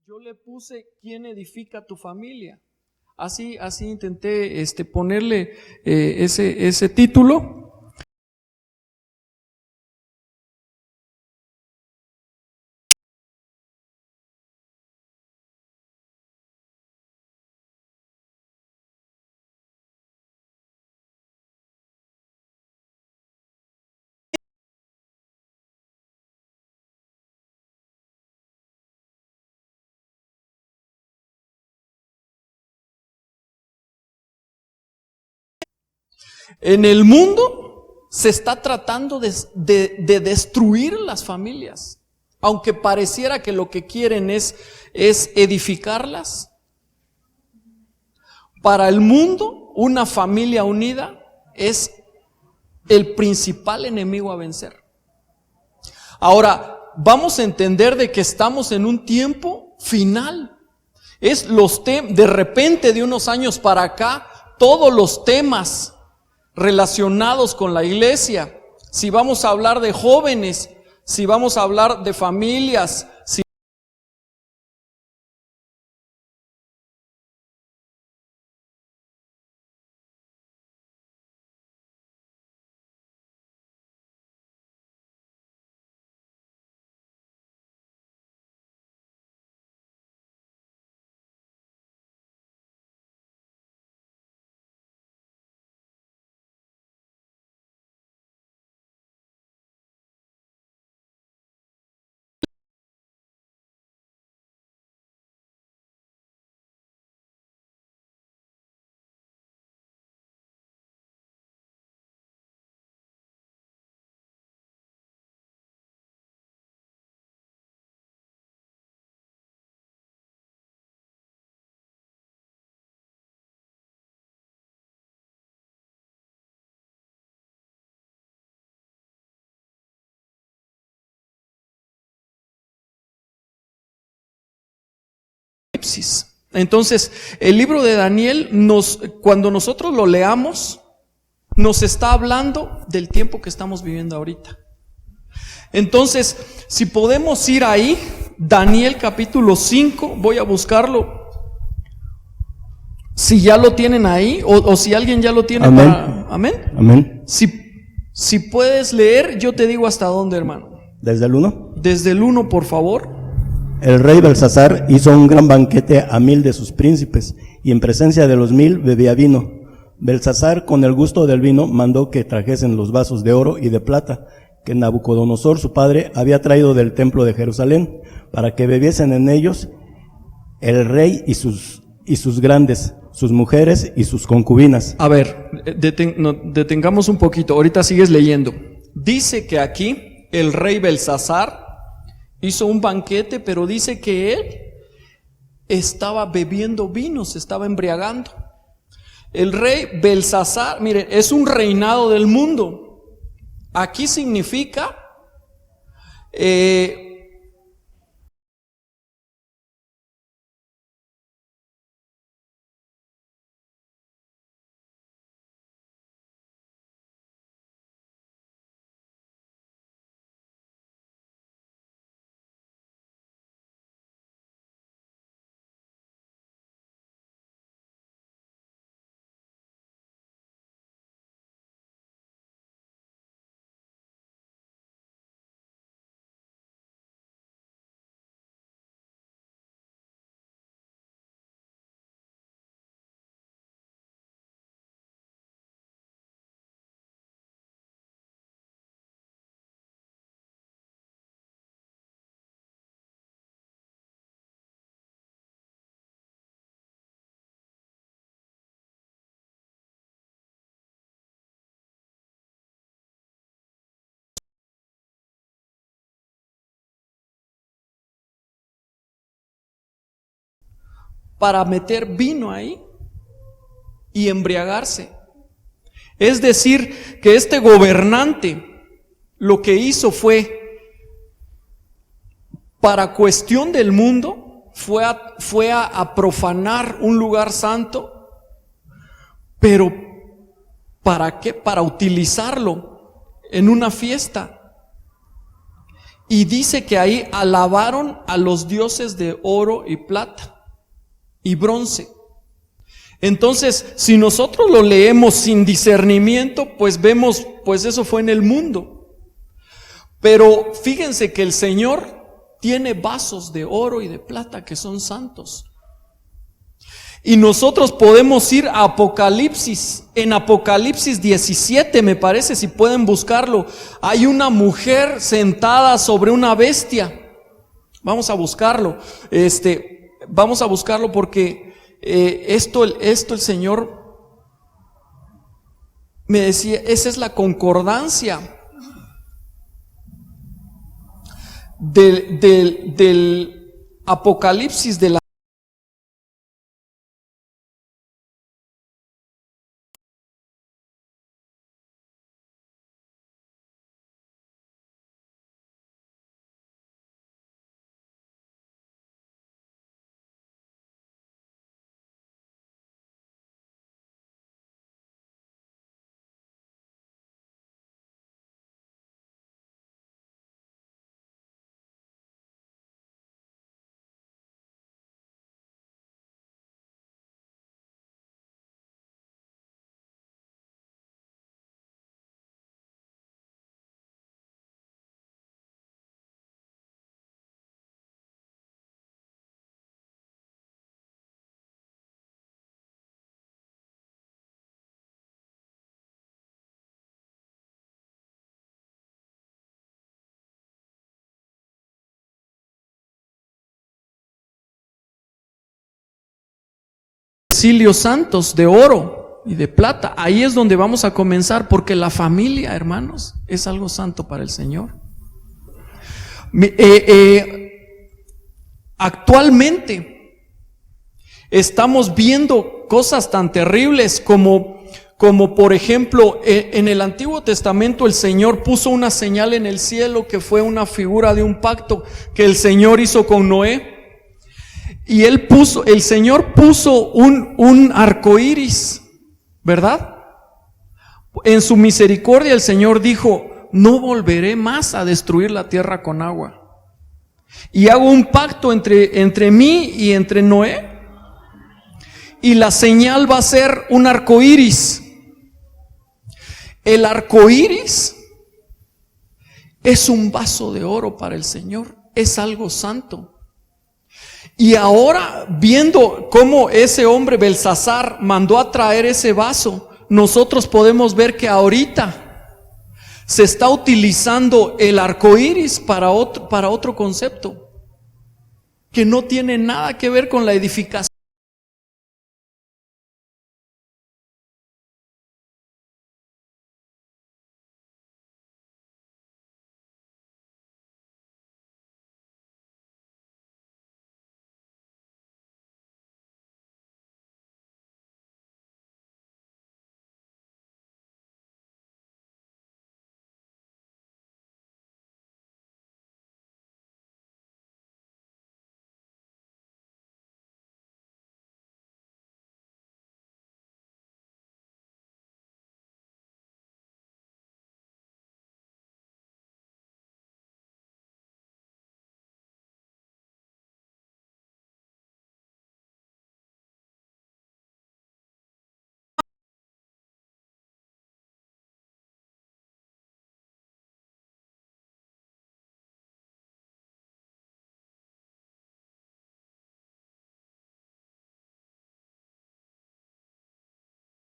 Yo le puse ¿quién edifica tu familia? Así intenté ponerle ese título. En el mundo se está tratando de destruir las familias, aunque pareciera que lo que quieren es edificarlas. Para el mundo, una familia unida es el principal enemigo a vencer. Ahora, vamos a entender de que estamos en un tiempo final. De repente, de unos años para acá, todos los temas relacionados con la iglesia, si vamos a hablar de jóvenes, si vamos a hablar de familias, entonces el libro de Daniel cuando nosotros lo leamos, nos está hablando del tiempo que estamos viviendo ahorita. Entonces, si podemos ir ahí, Daniel capítulo 5, voy a buscarlo. Si ya lo tienen ahí, o si alguien ya lo tiene. Amén. Amén. Amén. Si puedes leer, yo te digo hasta dónde, hermano. ¿Desde el 1? Desde el 1, por favor. El rey Belsasar hizo un gran banquete a 1000 de sus príncipes, y en presencia de los 1000 bebía vino. Belsasar, con el gusto del vino, mandó que trajesen los vasos de oro y de plata, que Nabucodonosor, su padre, había traído del templo de Jerusalén, para que bebiesen en ellos el rey y sus grandes, sus mujeres y sus concubinas. A ver, detengamos un poquito, ahorita sigues leyendo. Dice que aquí el rey Belsasar hizo un banquete, pero dice que él estaba bebiendo vino, se estaba embriagando. El rey Belsasar, miren, es un reinado del mundo. Aquí significa para meter vino ahí y embriagarse. Es decir, que este gobernante lo que hizo fue, para cuestión del mundo, fue a profanar un lugar santo, pero ¿para qué? Para utilizarlo en una fiesta. Y dice que ahí alabaron a los dioses de oro y plata y bronce. Entonces, si nosotros lo leemos sin discernimiento, pues vemos, pues eso fue en el mundo. Pero fíjense que el Señor tiene vasos de oro y de plata que son santos. Y nosotros podemos ir a Apocalipsis. En Apocalipsis 17, me parece, si pueden buscarlo, hay una mujer sentada sobre una bestia. Vamos a buscarlo. Vamos a buscarlo porque esto el Señor me decía, esa es la concordancia del Apocalipsis de la utensilios santos de oro y de plata. Ahí es donde vamos a comenzar, porque la familia, hermanos, es algo santo para el Señor. Actualmente estamos viendo cosas tan terribles como por ejemplo, en el Antiguo Testamento el Señor puso una señal en el cielo que fue una figura de un pacto que el Señor hizo con Noé. Y el Señor puso un arco iris, ¿verdad? En su misericordia el Señor dijo: no volveré más a destruir la tierra con agua. Y hago un pacto entre mí y entre Noé. Y la señal va a ser un arco iris. El arco iris es un vaso de oro para el Señor, es algo santo. Y ahora, viendo cómo ese hombre Belsasar mandó a traer ese vaso, nosotros podemos ver que ahorita se está utilizando el arco iris para otro concepto que no tiene nada que ver con la edificación.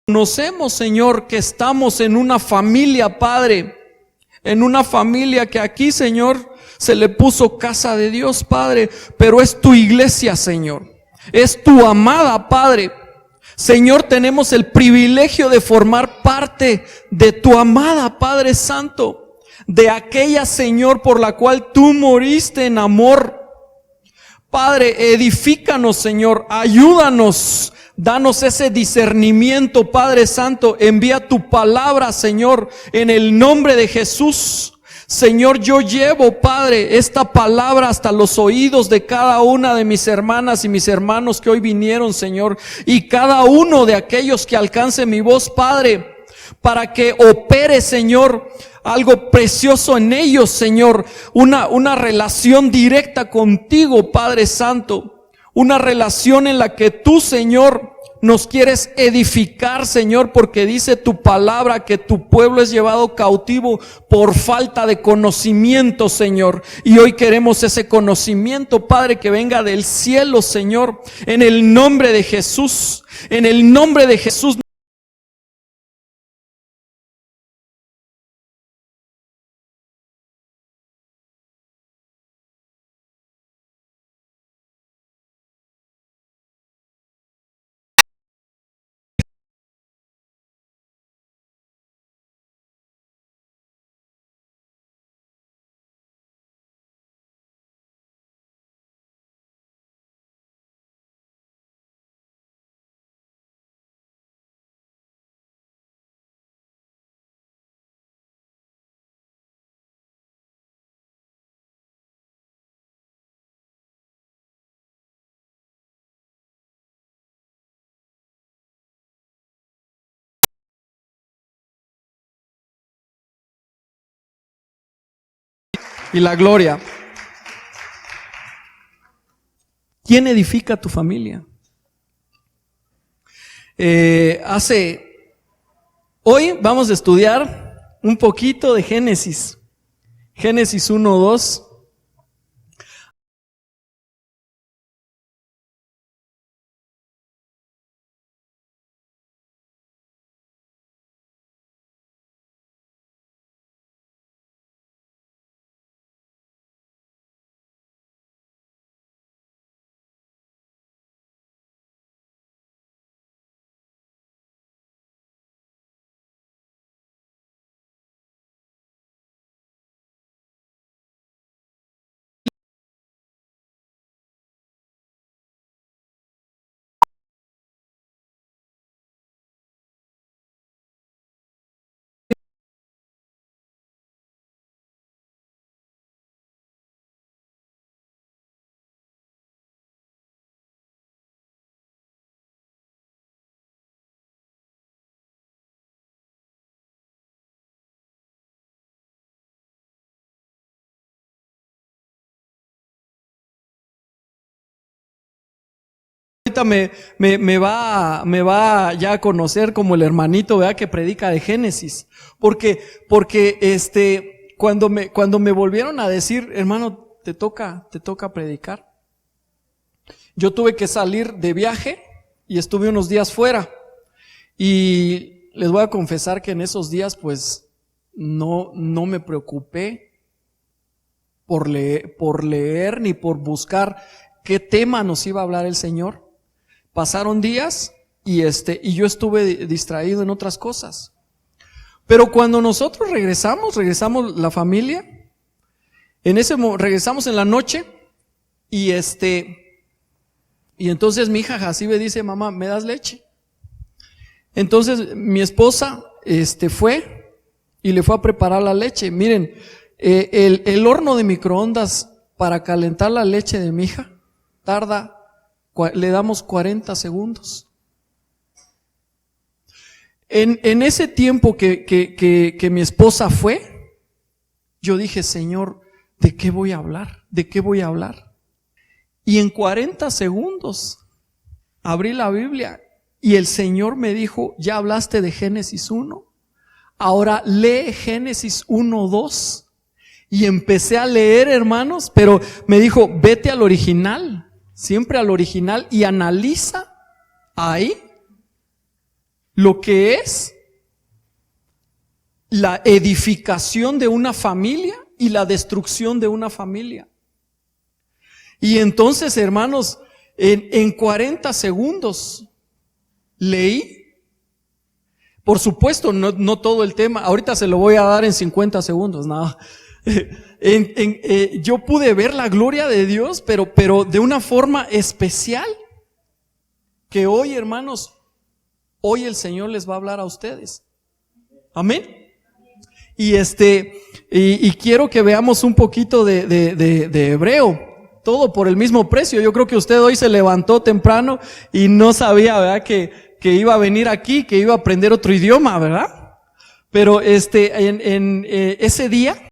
Conocemos, Señor, que estamos en una familia, Padre, en una familia que aquí, Señor, se le puso casa de Dios, Padre, pero es tu iglesia, Señor, es tu amada, Padre. Señor, tenemos el privilegio de formar parte de tu amada, Padre Santo, de aquella, Señor, por la cual tú moriste en amor. Padre, edifícanos, Señor, ayúdanos. Danos ese discernimiento, Padre Santo. Envía tu palabra, Señor, en el nombre de Jesús. Señor, yo llevo, Padre, esta palabra hasta los oídos de cada una de mis hermanas y mis hermanos que hoy vinieron, Señor, y cada uno de aquellos que alcance mi voz, Padre, para que opere, Señor, algo precioso en ellos, Señor, una relación directa contigo, Padre Santo, una relación en la que tú, Señor, nos quieres edificar, Señor, porque dice tu palabra que tu pueblo es llevado cautivo por falta de conocimiento, Señor. Y hoy queremos ese conocimiento, Padre, que venga del cielo, Señor, en el nombre de Jesús, en el nombre de Jesús. Y la gloria. ¿Quién edifica tu familia? Hoy vamos a estudiar un poquito de Génesis. Génesis 1:2. Ahorita me va ya a conocer como el hermanito, ¿verdad? Que predica de Génesis. Porque cuando me volvieron a decir, hermano, te toca predicar. Yo tuve que salir de viaje y estuve unos días fuera. Y les voy a confesar que en esos días, pues, no me preocupé por leer ni por buscar qué tema nos iba a hablar el Señor. Pasaron días y yo estuve distraído en otras cosas. Pero cuando nosotros regresamos la familia, regresamos en la noche y entonces mi hija Jacibe dice, mamá, ¿me das leche? Entonces mi esposa fue y le fue a preparar la leche. Miren, el horno de microondas para calentar la leche de mi hija le damos 40 segundos. En ese tiempo que mi esposa fue, yo dije, Señor, ¿de qué voy a hablar? ¿De qué voy a hablar? Y en 40 segundos abrí la Biblia y el Señor me dijo, ya hablaste de Génesis 1, ahora lee Génesis 1:2. Y empecé a leer, hermanos, pero me dijo, vete al original, siempre al original, y analiza ahí lo que es la edificación de una familia y la destrucción de una familia. Y entonces, hermanos, en 40 segundos leí, por supuesto, no todo el tema, ahorita se lo voy a dar en 50 segundos, nada. Yo pude ver la gloria de Dios, pero de una forma especial, que hoy, hermanos, hoy el Señor les va a hablar a ustedes. Amén. Y quiero que veamos un poquito de Hebreo, todo por el mismo precio. Yo creo que usted hoy se levantó temprano y no sabía, ¿verdad?, que iba a venir aquí, que iba a aprender otro idioma, ¿verdad? Pero en ese día,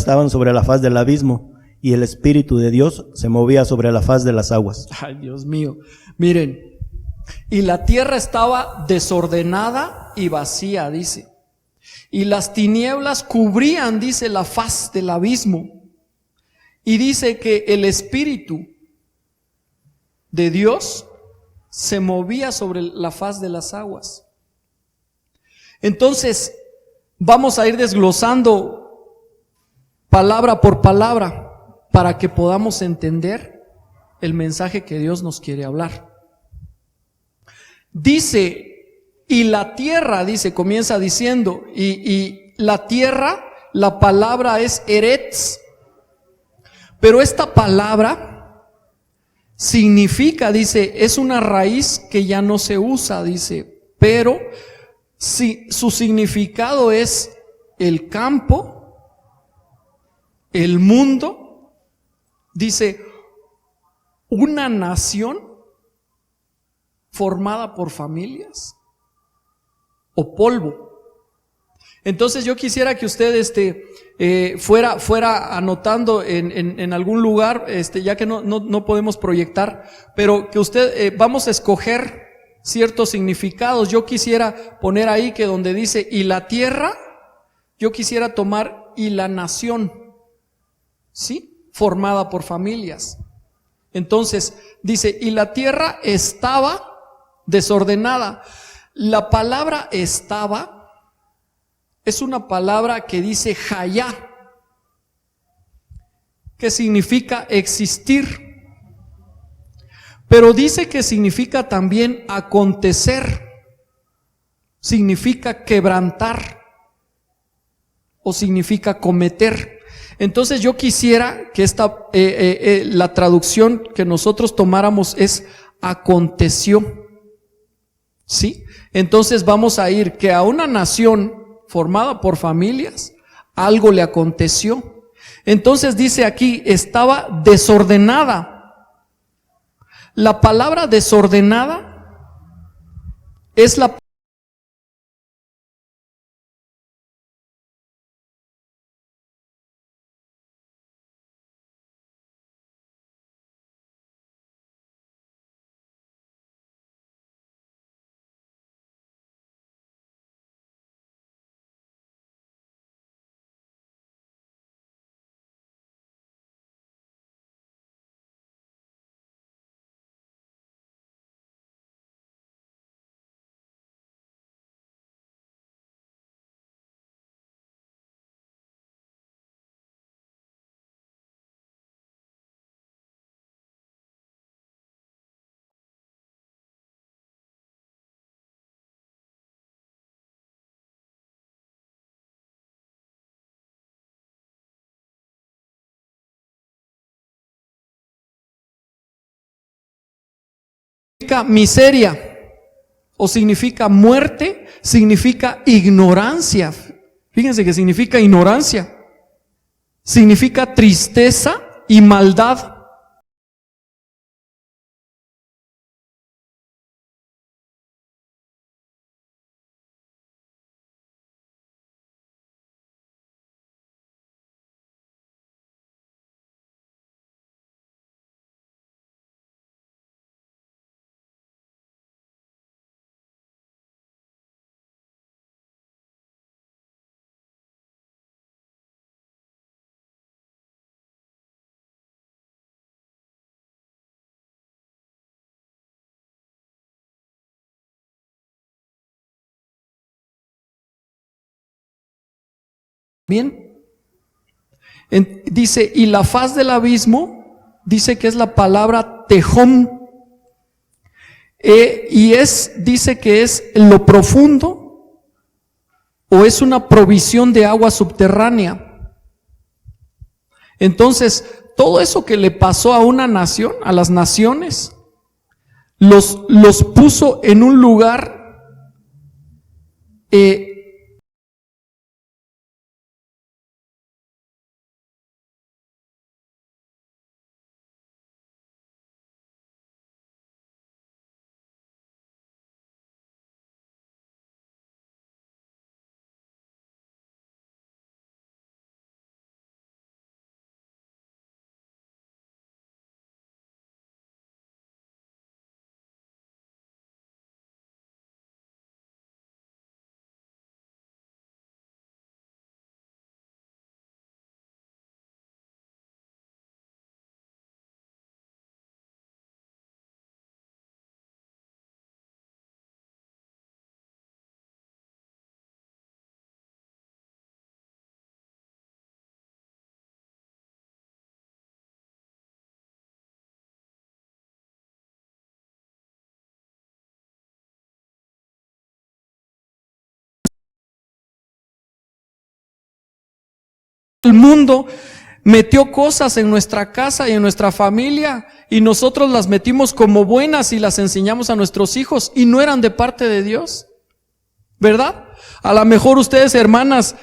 estaban sobre la faz del abismo, y el Espíritu de Dios se movía sobre la faz de las aguas. ay Dios mío, miren, y la tierra estaba desordenada y vacía, dice, y las tinieblas cubrían, dice, la faz del abismo, y dice que el Espíritu de Dios se movía sobre la faz de las aguas. Entonces, vamos a ir desglosando palabra por palabra para que podamos entender el mensaje que Dios nos quiere hablar. Dice, y la tierra, dice, comienza diciendo, y la tierra, la palabra es eretz, pero esta palabra significa, dice, es una raíz que ya no se usa, dice, pero si su significado es el campo, el mundo, dice, una nación formada por familias o polvo. Entonces yo quisiera que usted fuera anotando en algún lugar, ya que no podemos proyectar, pero que usted, vamos a escoger ciertos significados. Yo quisiera poner ahí que donde dice, y la tierra, yo quisiera tomar, y la nación, ¿sí? Formada por familias. Entonces dice, y la tierra estaba desordenada. La palabra estaba es una palabra que dice hayá, que significa existir, pero dice que significa también acontecer, significa quebrantar o significa cometer. Entonces yo quisiera que la traducción que nosotros tomáramos es aconteció, ¿sí? Entonces vamos a ir que a una nación formada por familias, algo le aconteció. Entonces dice aquí, estaba desordenada. La palabra desordenada es la miseria o significa muerte, significa ignorancia. Fíjense que significa ignorancia. Significa tristeza y maldad. Bien. Dice, y la faz del abismo, dice que es la palabra Tehom. Dice que es lo profundo o es una provisión de agua subterránea. Entonces, todo eso que le pasó a una nación, a las naciones, los puso en un lugar el mundo metió cosas en nuestra casa y en nuestra familia y nosotros las metimos como buenas y las enseñamos a nuestros hijos y no eran de parte de Dios, ¿verdad? A lo mejor ustedes, hermanas,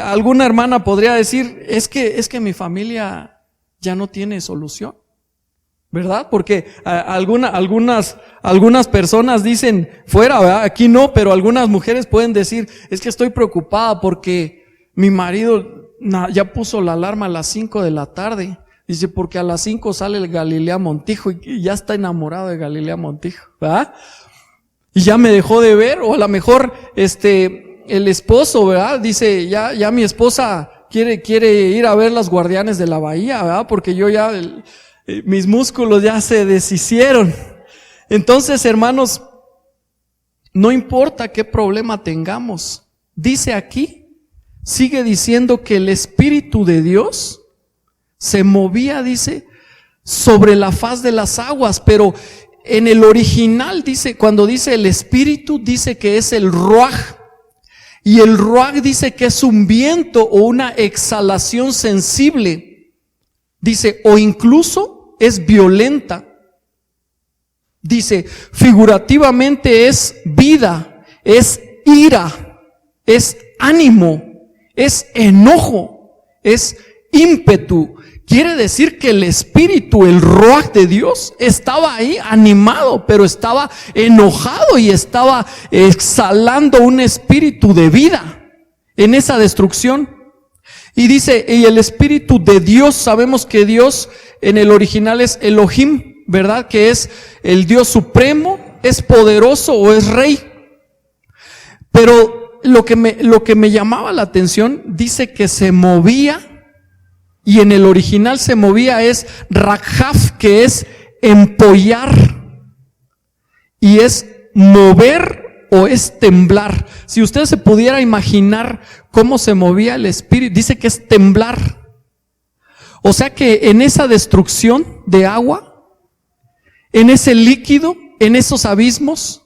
alguna hermana podría decir, es que mi familia ya no tiene solución, ¿verdad? Porque algunas personas dicen fuera, ¿verdad? Aquí no, pero algunas mujeres pueden decir, es que estoy preocupada porque mi marido ya puso la alarma a las 5 de la tarde. Dice, porque a las 5 sale el Galilea Montijo y ya está enamorado de Galilea Montijo, ¿verdad? Y ya me dejó de ver, o a lo mejor el esposo, ¿verdad? Dice, ya mi esposa quiere ir a ver las Guardianes de la Bahía, ¿verdad? Porque yo ya, mis músculos ya se deshicieron. Entonces, hermanos, no importa qué problema tengamos, dice aquí, sigue diciendo que el Espíritu de Dios se movía, dice, sobre la faz de las aguas, pero en el original dice, cuando dice el Espíritu, dice que es el Ruaj, y el Ruaj dice que es un viento o una exhalación sensible, dice, o incluso es violenta. Dice, figurativamente es vida, es ira, es ánimo, es enojo, es ímpetu. Quiere decir que el Espíritu, el Ruaj de Dios, estaba ahí animado, pero estaba enojado y estaba exhalando un espíritu de vida en esa destrucción. Y dice, y el Espíritu de Dios, sabemos que Dios en el original es Elohim, ¿verdad? Que es el Dios supremo, es poderoso o es rey. Pero lo que me llamaba la atención, dice que se movía, y en el original se movía es Rakhaf, que es empollar, y es mover o es temblar. Si usted se pudiera imaginar cómo se movía el Espíritu, dice que es temblar. O sea que en esa destrucción de agua, en ese líquido, en esos abismos,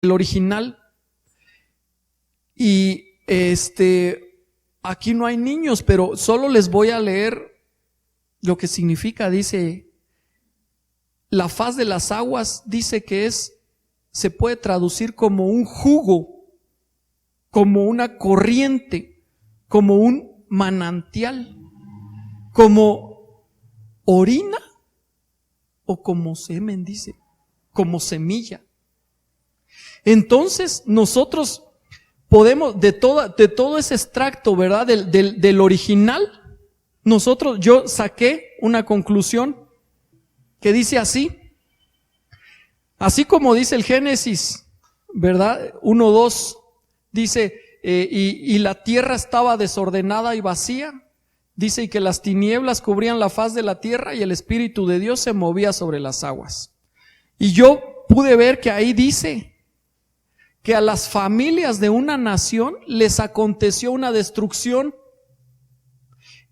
el original, y aquí no hay niños, pero solo les voy a leer lo que significa. Dice, la faz de las aguas, dice que es se puede traducir como un jugo, como una corriente, como un manantial, como orina o como semen, dice, como semilla. Entonces nosotros podemos, de todo ese extracto, ¿verdad? Del original, yo saqué una conclusión que dice así como dice el Génesis, ¿verdad? 1:2, dice, y la tierra estaba desordenada y vacía, dice, y que las tinieblas cubrían la faz de la tierra y el Espíritu de Dios se movía sobre las aguas. Y yo pude ver que ahí dice que a las familias de una nación les aconteció una destrucción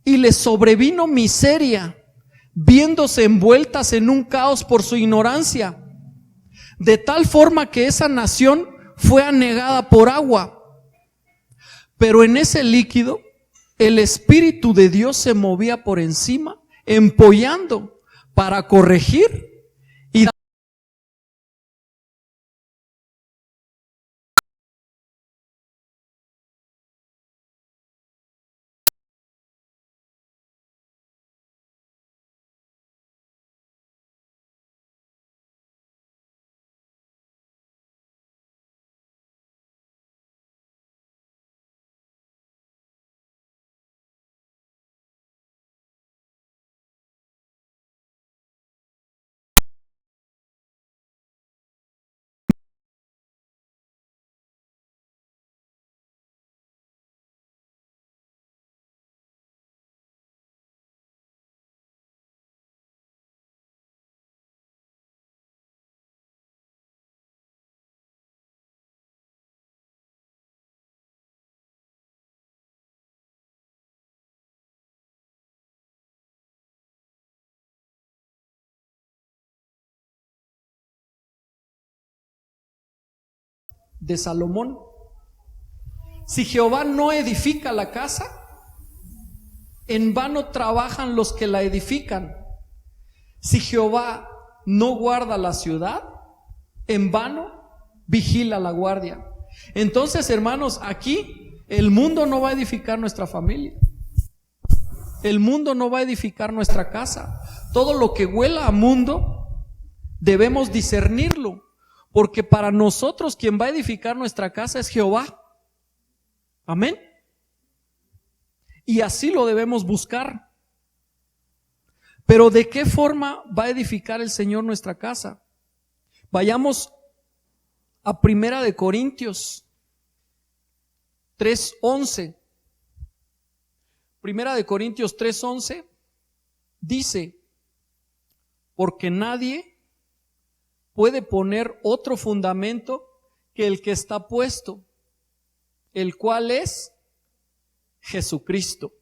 y les sobrevino miseria, viéndose envueltas en un caos por su ignorancia, de tal forma que esa nación fue anegada por agua. Pero en ese líquido el Espíritu de Dios se movía por encima, empollando para corregir y de Salomón. Si Jehová no edifica la casa, en vano trabajan los que la edifican. Si Jehová no guarda la ciudad, en vano vigila la guardia. Entonces, hermanos, aquí el mundo no va a edificar nuestra familia. El mundo no va a edificar nuestra casa. Todo lo que huela a mundo debemos discernirlo, porque para nosotros quien va a edificar nuestra casa es Jehová. Amén. Y así lo debemos buscar. Pero ¿de qué forma va a edificar el Señor nuestra casa? Vayamos a 1 Corintios 3:11. 1 Corintios 3:11 dice: porque nadie puede poner otro fundamento que el que está puesto, el cual es Jesucristo.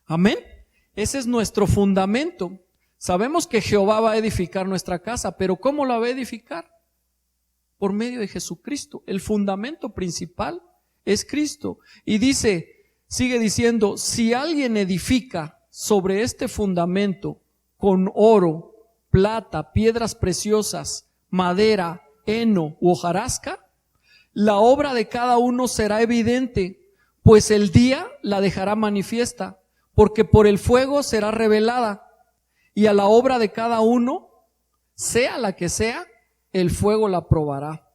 Amén. Ese es nuestro fundamento. Sabemos que Jehová va a edificar nuestra casa, pero ¿cómo la va a edificar? Por medio de Jesucristo. El fundamento principal es Cristo. Y sigue diciendo, si alguien edifica sobre este fundamento con oro, plata, piedras preciosas, madera, heno u hojarasca, la obra de cada uno será evidente, pues el día la dejará manifiesta, porque por el fuego será revelada, y a la obra de cada uno, sea la que sea, el fuego la probará.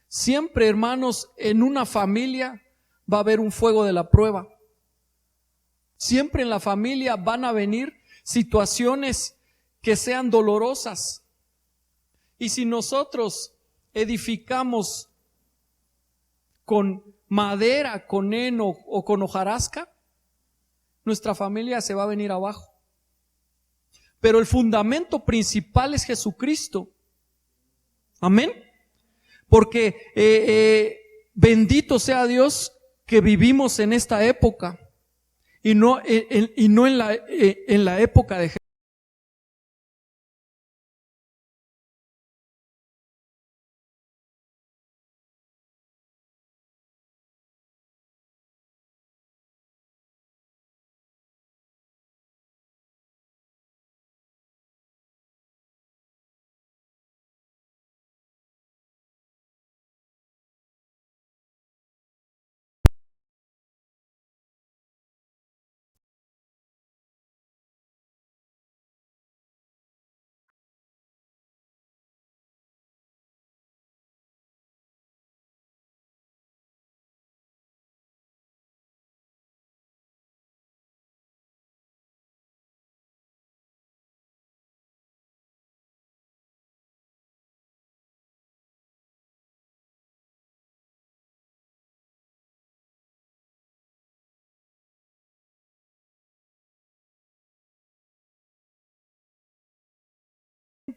Siempre, hermanos, en una familia va a haber un fuego de la prueba. Siempre en la familia van a venir situaciones que sean dolorosas. Y si nosotros edificamos con madera, con heno o con hojarasca, nuestra familia se va a venir abajo. Pero el fundamento principal es Jesucristo. Amén. Porque bendito sea Dios que vivimos en esta época y no en la época de Jesús.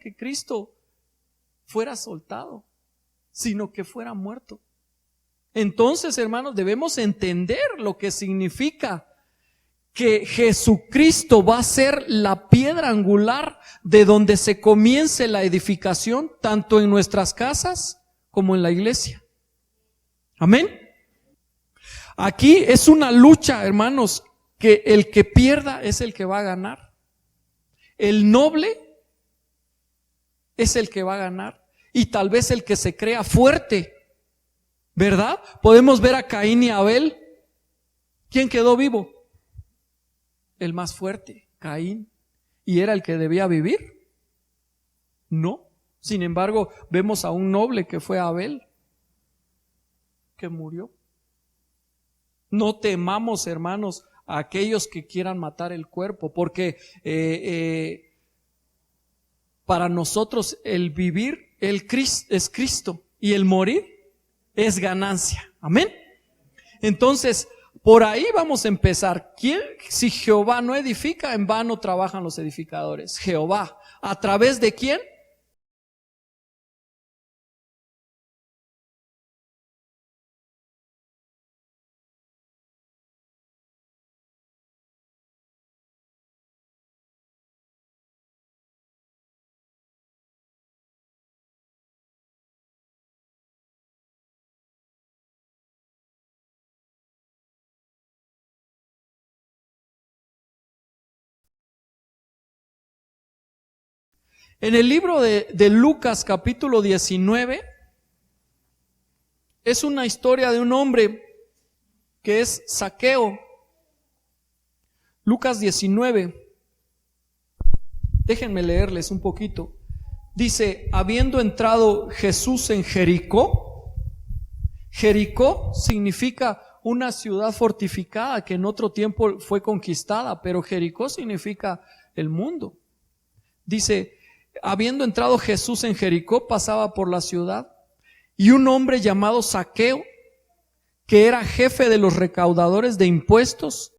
que Cristo fuera soltado, sino que fuera muerto. Entonces, hermanos, debemos entender lo que significa que Jesucristo va a ser la piedra angular de donde se comience la edificación, tanto en nuestras casas como en la iglesia. Amén. Aquí es una lucha, hermanos, que el que pierda es el que va a ganar. El noble es el que va a ganar. Y tal vez el que se crea fuerte, ¿verdad? Podemos ver a Caín y Abel. ¿Quién quedó vivo? El más fuerte, Caín. ¿Y era el que debía vivir? No. Sin embargo, vemos a un noble que fue Abel, que murió. No temamos, hermanos, a aquellos que quieran matar el cuerpo, porque para nosotros el vivir es Cristo y el morir es ganancia. Amén. Entonces, por ahí vamos a empezar. Si Jehová no edifica, en vano trabajan los edificadores. Jehová, ¿a través de quién? En el libro de Lucas capítulo 19 es una historia de un hombre que es Zaqueo. Lucas 19, déjenme leerles un poquito. Dice, habiendo entrado Jesús en Jericó. Jericó significa una ciudad fortificada que en otro tiempo fue conquistada, pero Jericó significa el mundo. Dice, habiendo entrado Jesús en Jericó, pasaba por la ciudad, y un hombre llamado Zaqueo, que era jefe de los recaudadores de impuestos,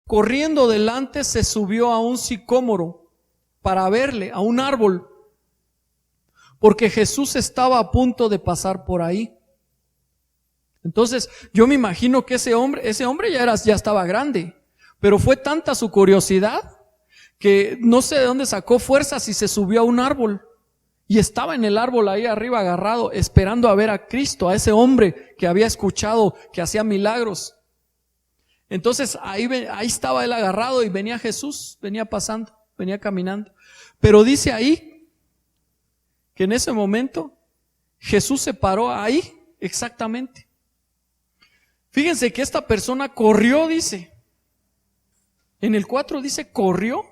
corriendo delante, se subió a un sicómoro para verle, a un árbol, porque Jesús estaba a punto de pasar por ahí. Entonces, yo me imagino que ese hombre ya estaba grande, pero fue tanta su curiosidad que no sé de dónde sacó fuerzas y se subió a un árbol. Y estaba en el árbol ahí arriba agarrado, esperando a ver a Cristo, a ese hombre que había escuchado que hacía milagros. Entonces ahí estaba él agarrado y venía Jesús, venía pasando, venía caminando. Pero dice ahí que en ese momento Jesús se paró ahí exactamente. Fíjense que esta persona corrió, dice. En el 4 dice corrió.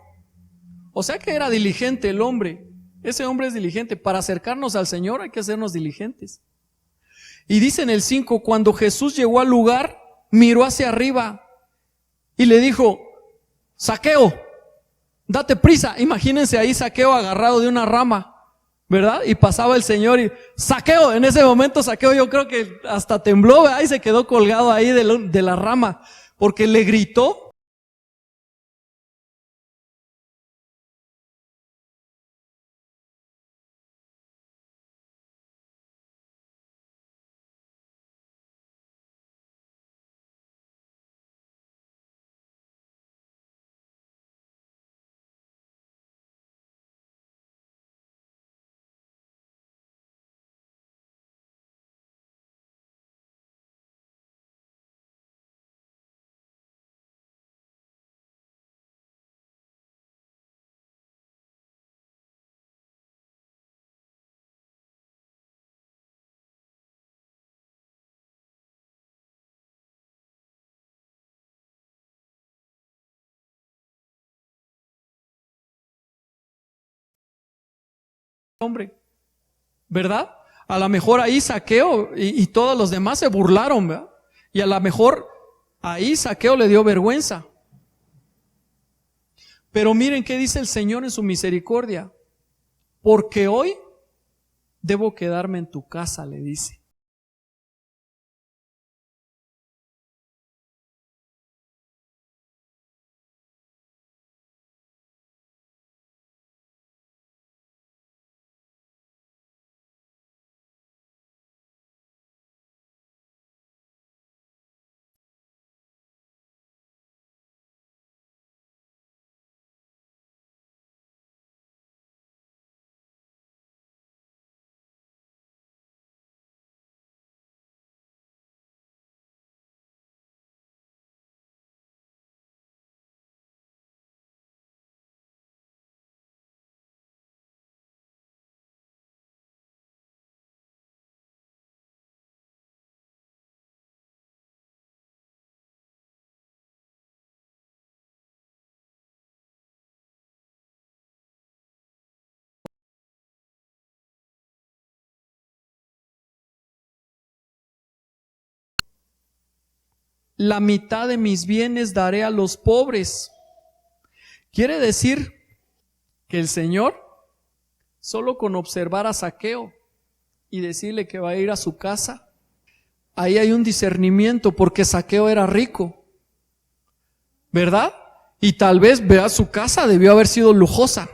O sea que era diligente el hombre. Ese hombre es diligente. Para acercarnos al Señor hay que hacernos diligentes. Y dice en el 5, cuando Jesús llegó al lugar, miró hacia arriba y le dijo, Zaqueo, date prisa. Imagínense ahí Zaqueo agarrado de una rama, ¿verdad? Y pasaba el Señor y Zaqueo, en ese momento Zaqueo yo creo que hasta tembló, ¿verdad? Y se quedó colgado ahí de la rama, porque le gritó. hombre, ¿verdad? A lo mejor ahí Zaqueo y todos los demás se burlaron, ¿verdad? Y a lo mejor ahí Zaqueo le dio vergüenza. Pero miren qué dice el Señor en su misericordia. Porque hoy debo quedarme en tu casa, le dice. La mitad de mis bienes daré a los pobres. Quiere decir que el Señor, solo con observar a Zaqueo y decirle que va a ir a su casa, ahí hay un discernimiento, porque Zaqueo era rico, ¿verdad? Y tal vez, vea, su casa debió haber sido lujosa,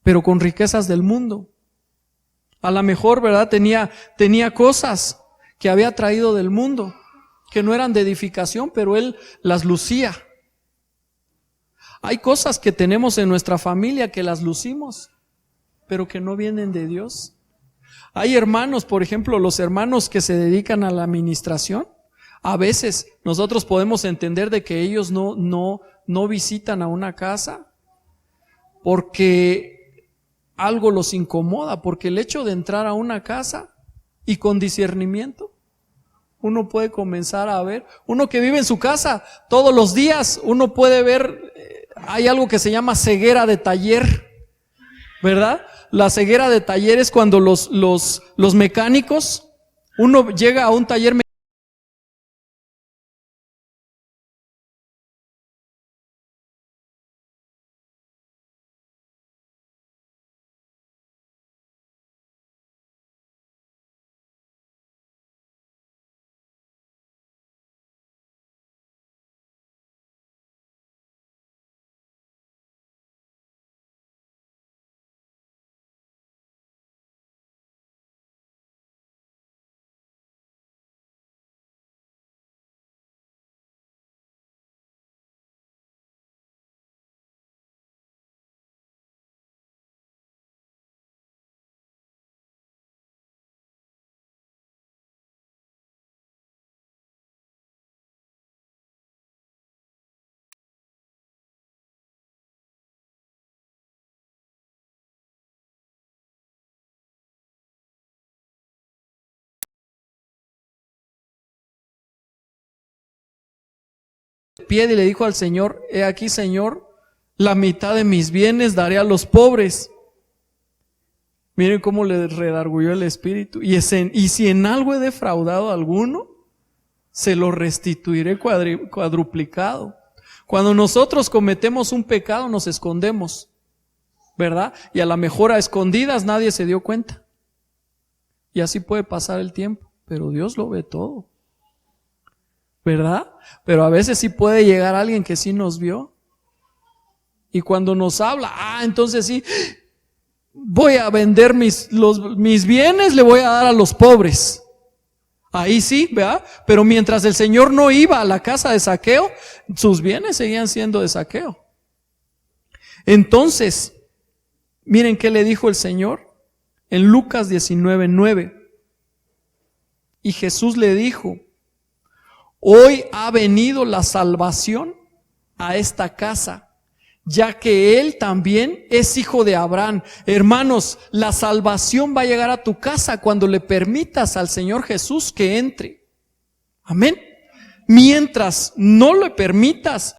pero con riquezas del mundo. A lo mejor, ¿verdad? Tenía cosas que había traído del mundo, que no eran de edificación, pero él las lucía. Hay cosas que tenemos en nuestra familia que las lucimos, pero que no vienen de Dios. Hay hermanos, por ejemplo, los hermanos que se dedican a la administración, a veces nosotros podemos entender de que ellos no visitan a una casa porque algo los incomoda, porque el hecho de entrar a una casa y con discernimiento, uno puede comenzar a ver, uno que vive en su casa todos los días, uno puede ver, hay algo que se llama ceguera de taller, ¿verdad? La ceguera de taller es cuando los mecánicos, uno llega a un taller mecánico, pie y le dijo al Señor, he aquí, Señor, la mitad de mis bienes daré a los pobres. Miren cómo le redarguyó el espíritu. Y si en algo he defraudado a alguno, se lo restituiré cuadruplicado. Cuando nosotros cometemos un pecado, nos escondemos, ¿verdad? Y a lo mejor a escondidas nadie se dio cuenta. Y así puede pasar el tiempo, pero Dios lo ve todo, ¿verdad? Pero a veces sí puede llegar alguien que sí nos vio. Y cuando nos habla, entonces sí, voy a vender mis bienes, le voy a dar a los pobres. Ahí sí, ¿verdad? Pero mientras el Señor no iba a la casa de Zaqueo, sus bienes seguían siendo de Zaqueo. Entonces, miren qué le dijo el Señor en Lucas 19:9. Y Jesús le dijo, hoy ha venido la salvación a esta casa, ya que él también es hijo de Abraham. Hermanos, la salvación va a llegar a tu casa cuando le permitas al Señor Jesús que entre. Amén. Mientras no le permitas,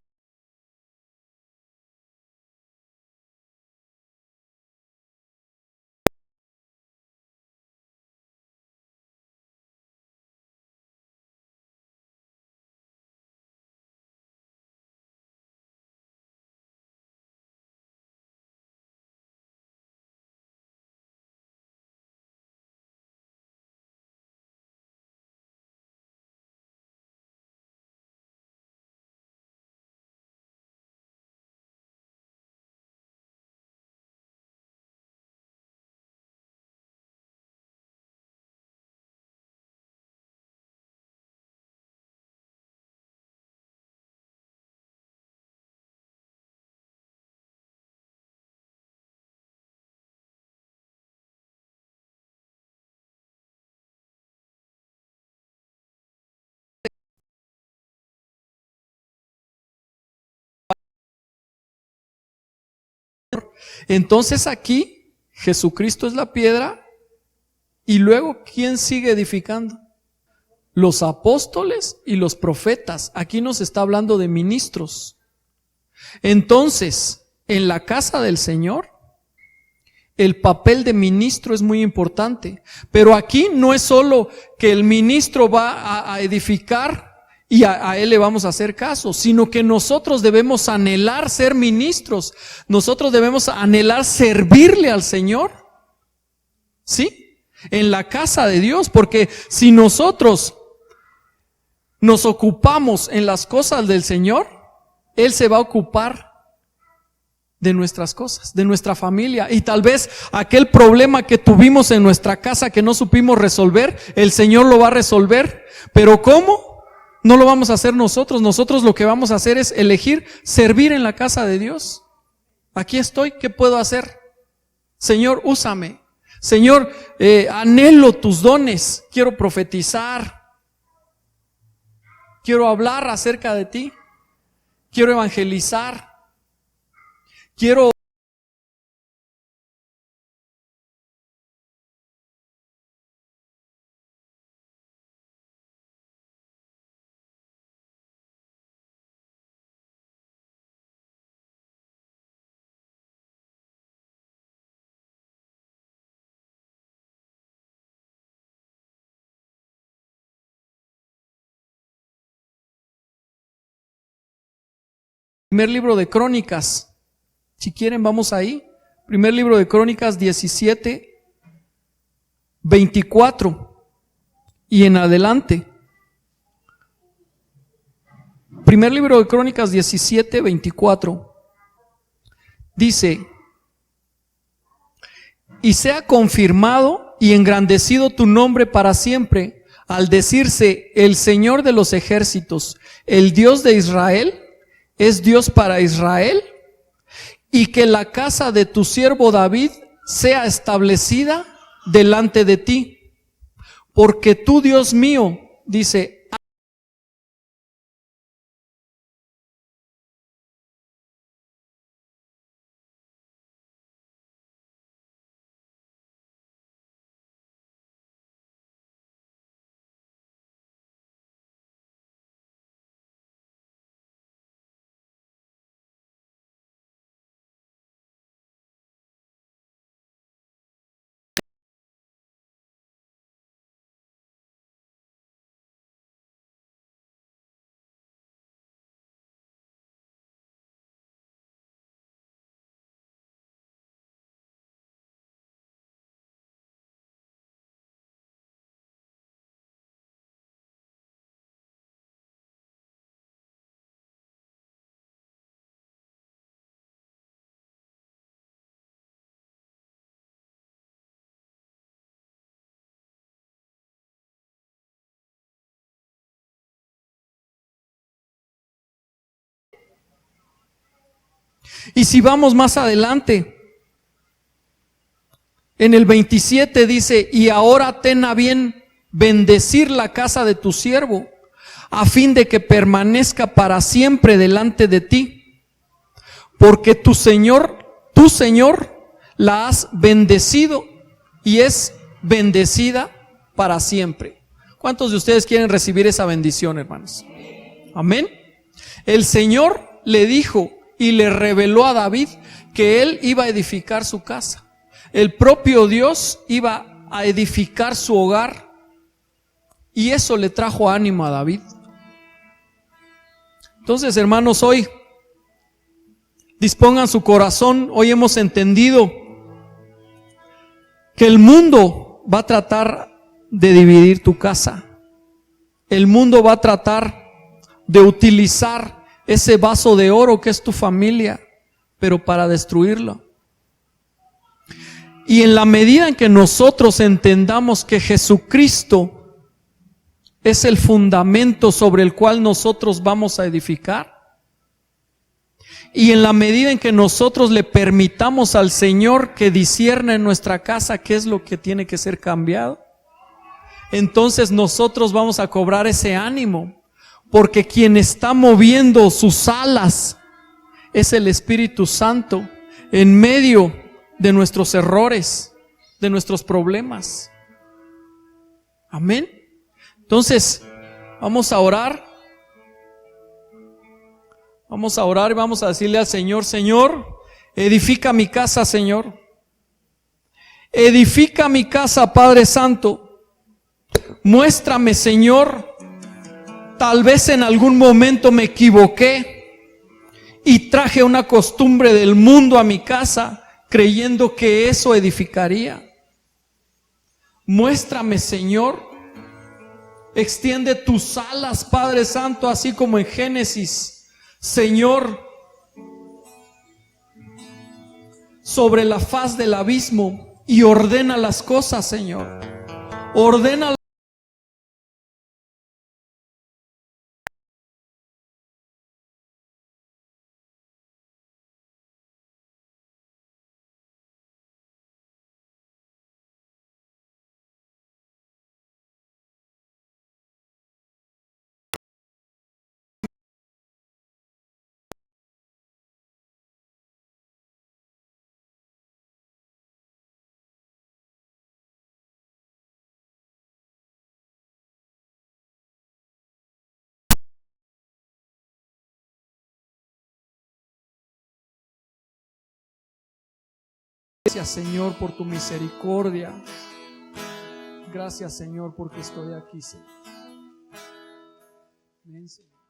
Entonces aquí Jesucristo es la piedra y luego ¿quién sigue edificando? Los apóstoles y los profetas. Aquí nos está hablando de ministros. Entonces, en la casa del Señor, el papel de ministro es muy importante. Pero aquí no es solo que el ministro va a edificar y a él le vamos a hacer caso, sino que nosotros debemos anhelar ser ministros. Nosotros debemos anhelar servirle al Señor. ¿Sí? En la casa de Dios, porque si nosotros nos ocupamos en las cosas del Señor, Él se va a ocupar de nuestras cosas, de nuestra familia. Y tal vez aquel problema que tuvimos en nuestra casa que no supimos resolver, el Señor lo va a resolver. ¿Pero cómo? No lo vamos a hacer nosotros. Nosotros lo que vamos a hacer es elegir servir en la casa de Dios. Aquí estoy, ¿qué puedo hacer? Señor, úsame. Señor, anhelo tus dones. Quiero profetizar. Quiero hablar acerca de ti. Quiero evangelizar. Quiero primer libro de Crónicas. Si quieren, vamos ahí. Primer libro de Crónicas 17, 24 y en adelante. Primer libro de Crónicas 17, 24. Dice: y sea confirmado y engrandecido tu nombre para siempre, al decirse el Señor de los ejércitos, el Dios de Israel, es Dios para Israel, y que la casa de tu siervo David sea establecida delante de ti. Porque tú, Dios mío, dice, y si vamos más adelante, en el 27 dice: y ahora ten a bien bendecir la casa de tu siervo, a fin de que permanezca para siempre delante de ti, porque tu Señor, la has bendecido y es bendecida para siempre. ¿Cuántos de ustedes quieren recibir esa bendición, hermanos? Amén. El Señor le dijo y le reveló a David que él iba a edificar su casa. El propio Dios iba a edificar su hogar, y eso le trajo ánimo a David. Entonces, hermanos, hoy dispongan su corazón. Hoy hemos entendido que el mundo va a tratar de dividir tu casa. El mundo va a tratar de utilizar ese vaso de oro que es tu familia, pero para destruirlo. Y en la medida en que nosotros entendamos que Jesucristo es el fundamento sobre el cual nosotros vamos a edificar, y en la medida en que nosotros le permitamos al Señor que discierna en nuestra casa qué es lo que tiene que ser cambiado, entonces nosotros vamos a cobrar ese ánimo, porque quien está moviendo sus alas es el Espíritu Santo, en medio de nuestros errores, de nuestros problemas. Amén. Entonces, vamos a orar. Vamos a orar y vamos a decirle al Señor: Señor, edifica mi casa, Señor. Edifica mi casa, Padre Santo. Muéstrame, Señor. Tal vez en algún momento me equivoqué y traje una costumbre del mundo a mi casa, creyendo que eso edificaría. Muéstrame, Señor. Extiende tus alas, Padre Santo, así como en Génesis, Señor, sobre la faz del abismo, y ordena las cosas, Señor. Ordena Gracias, Señor, por tu misericordia. Gracias, Señor, porque estoy aquí, Señor. Amén, Señor.